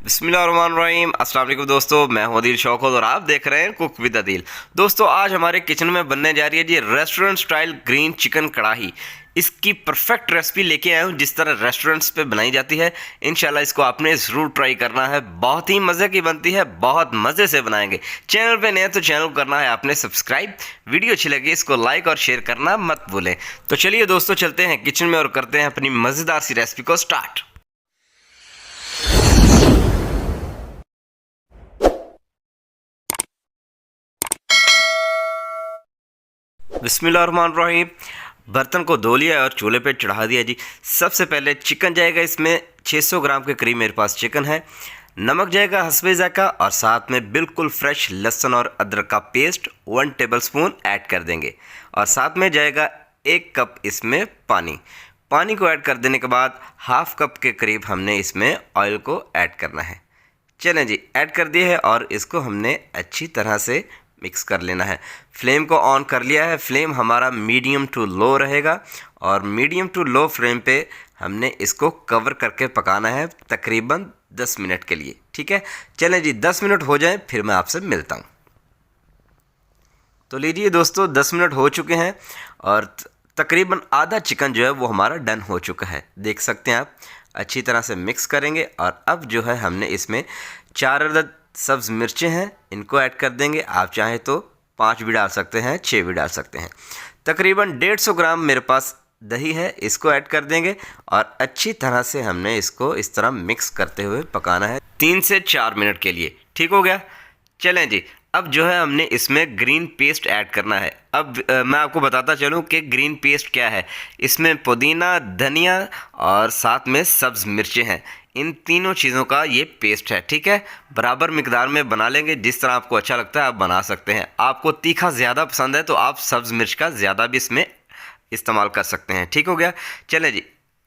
बिस्मिल्लाहिर्रहमानिर्रहीम। अस्सलाम वालेकुम दोस्तों, मैं हूं आदिल शौकत और आप देख रहे हैं कुक विद आदिल। दोस्तों, आज हमारे किचन में बनने जा रही है जी रेस्टोरेंट स्टाइल ग्रीन चिकन कढ़ाई। इसकी परफेक्ट रेसिपी लेके आया हूं जिस तरह रेस्टोरेंट्स पे बनाई जाती है। इंशाल्लाह इसको आपने ज़रूर ट्राई करना है, बहुत ही मज़े की बनती है, बहुत मज़े से बनाएंगे। चैनल पे नए तो चैनल को करना है आपने सब्सक्राइब। वीडियो अच्छी लगी इसको लाइक और शेयर करना मत भूलें। तो चलिए दोस्तों, चलते हैं किचन में और करते हैं अपनी मज़ेदार सी रेसिपी को स्टार्ट। बिस्मिल्लाहिर्रहमानिर्रहीम। बर्तन को धो लिया और चूल्हे पे चढ़ा दिया जी। सबसे पहले चिकन जाएगा, इसमें 600 ग्राम के करीब मेरे पास चिकन है। नमक जाएगा हस्बे ज़ायक़ा और साथ में बिल्कुल फ्रेश लहसुन और अदरक का पेस्ट 1 टेबलस्पून ऐड कर देंगे। और साथ में जाएगा 1 कप इसमें पानी। पानी को ऐड कर देने के बाद हाफ कप के करीब हमने इसमें ऑयल को ऐड करना है। चलें जी, ऐड कर दिए है और इसको हमने अच्छी तरह से मिक्स कर लेना है। फ्लेम को ऑन कर लिया है, फ्लेम हमारा मीडियम टू लो रहेगा और मीडियम टू लो फ्लेम पे हमने इसको कवर करके पकाना है तकरीबन 10 मिनट के लिए। ठीक है, चलें जी 10 मिनट हो जाए फिर मैं आपसे मिलता हूँ। तो लीजिए दोस्तों, 10 मिनट हो चुके हैं और तकरीबन आधा चिकन जो है वो हमारा डन हो चुका है। देख सकते हैं आप, अच्छी तरह से मिक्स करेंगे और अब जो है हमने इसमें 4 अदद सब्ज़ मिर्चें हैं, इनको ऐड कर देंगे। आप चाहें तो 5 भी डाल सकते हैं, 6 भी डाल सकते हैं। तकरीबन 150 ग्राम मेरे पास दही है, इसको ऐड कर देंगे और अच्छी तरह से हमने इसको इस तरह मिक्स करते हुए पकाना है 3 से 4 मिनट के लिए। ठीक हो गया। चलें जी, अब जो है हमने इसमें ग्रीन पेस्ट ऐड करना है। अब मैं आपको बताता चलूं कि ग्रीन पेस्ट क्या है। इसमें पुदीना, धनिया और साथ में सब्ज़ मिर्चें हैं। इन तीनों चीज़ों का ये पेस्ट है। ठीक है, बराबर मिकदार में बना लेंगे, जिस तरह आपको अच्छा लगता है आप बना सकते हैं। आपको तीखा ज़्यादा पसंद है तो आप सब्ज़ मिर्च का ज़्यादा भी इसमें इस्तेमाल कर सकते हैं। ठीक हो गया। चलें जी,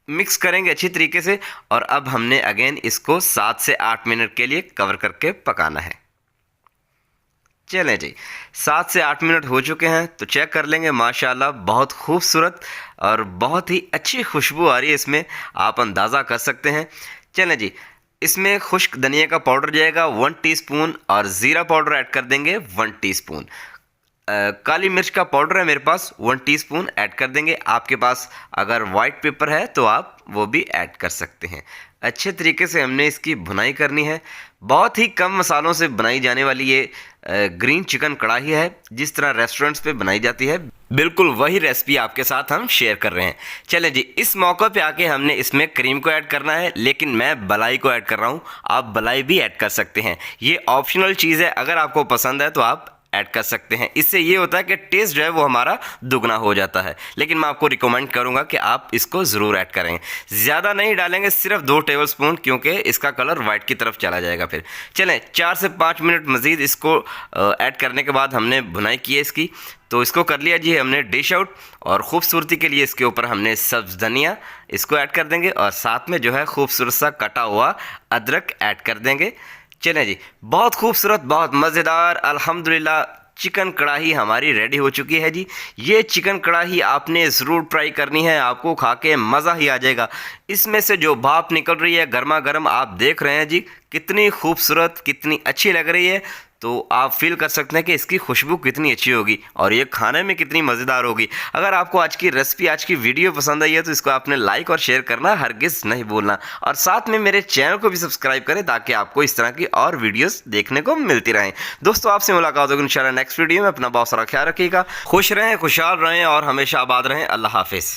मिक्स करेंगे अच्छी तरीके से और अब हमने अगेन इसको 7 से 8 मिनट के लिए कवर करके पकाना है। चलें जी, 7 से 8 मिनट हो चुके हैं तो चेक कर लेंगे। माशाल्लाह बहुत खूबसूरत और बहुत ही अच्छी खुशबू आ रही है इसमें, आप अंदाज़ा कर सकते हैं। चलें जी, इसमें खुश्क धनिया का पाउडर जाएगा 1 टीस्पून और ज़ीरा पाउडर ऐड कर देंगे 1 टीस्पून। काली मिर्च का पाउडर है मेरे पास 1 टीस्पून ऐड कर देंगे। आपके पास अगर वाइट पेपर है तो आप वो भी ऐड कर सकते हैं। अच्छे तरीके से हमने इसकी भुनाई करनी है। बहुत ही कम मसालों से बनाई जाने वाली ये ग्रीन चिकन कढ़ाई है, जिस तरह रेस्टोरेंट्स पे बनाई जाती है बिल्कुल वही रेसिपी आपके साथ हम शेयर कर रहे हैं। चलें जी, इस मौके पे आके हमने इसमें क्रीम को ऐड करना है, लेकिन मैं मलाई को ऐड कर रहा हूँ। आप मलाई भी ऐड कर सकते हैं, ये ऑप्शनल चीज़ है। अगर आपको पसंद है तो आप ऐड कर सकते हैं। इससे ये होता है कि टेस्ट जो है वो हमारा दुगना हो जाता है, लेकिन मैं आपको रिकमेंड करूंगा कि आप इसको ज़रूर ऐड करें। ज़्यादा नहीं डालेंगे, सिर्फ 2 टेबलस्पून, क्योंकि इसका कलर वाइट की तरफ चला जाएगा फिर। चलें, 4 से 5 मिनट मज़ीद इसको ऐड करने के बाद हमने भुनाई की है इसकी, तो इसको कर लिया जी हमने डिश आउट। और ख़ूबसूरती के लिए इसके ऊपर हमने सब्ज़ धनिया इसको ऐड कर देंगे और साथ में जो है खूबसूरत सा कटा हुआ अदरक ऐड कर देंगे। चलें जी, बहुत खूबसूरत, बहुत मज़ेदार अल्हम्दुलिल्लाह चिकन कढ़ाई हमारी रेडी हो चुकी है जी। ये चिकन कढ़ाई आपने ज़रूर ट्राई करनी है, आपको खा के मज़ा ही आ जाएगा। इसमें से जो भाप निकल रही है गर्मा गर्म, आप देख रहे हैं जी कितनी खूबसूरत, कितनी अच्छी लग रही है। तो आप फील कर सकते हैं कि इसकी खुशबू कितनी अच्छी होगी और ये खाने में कितनी मज़ेदार होगी। अगर आपको आज की रेसिपी, आज की वीडियो पसंद आई है तो इसको आपने लाइक और शेयर करना हरगिज़ नहीं भूलना। और साथ में मेरे चैनल को भी सब्सक्राइब करें ताकि आपको इस तरह की और वीडियोस देखने को मिलती रहें। दोस्तों, आपसे मुलाकात होगी इंशाल्लाह नेक्स्ट वीडियो में। अपना बहुत सारा ख्याल रखिएगा, खुश रहें, खुशहाल रहें और हमेशा आबाद रहें। अल्लाह हाफिज़।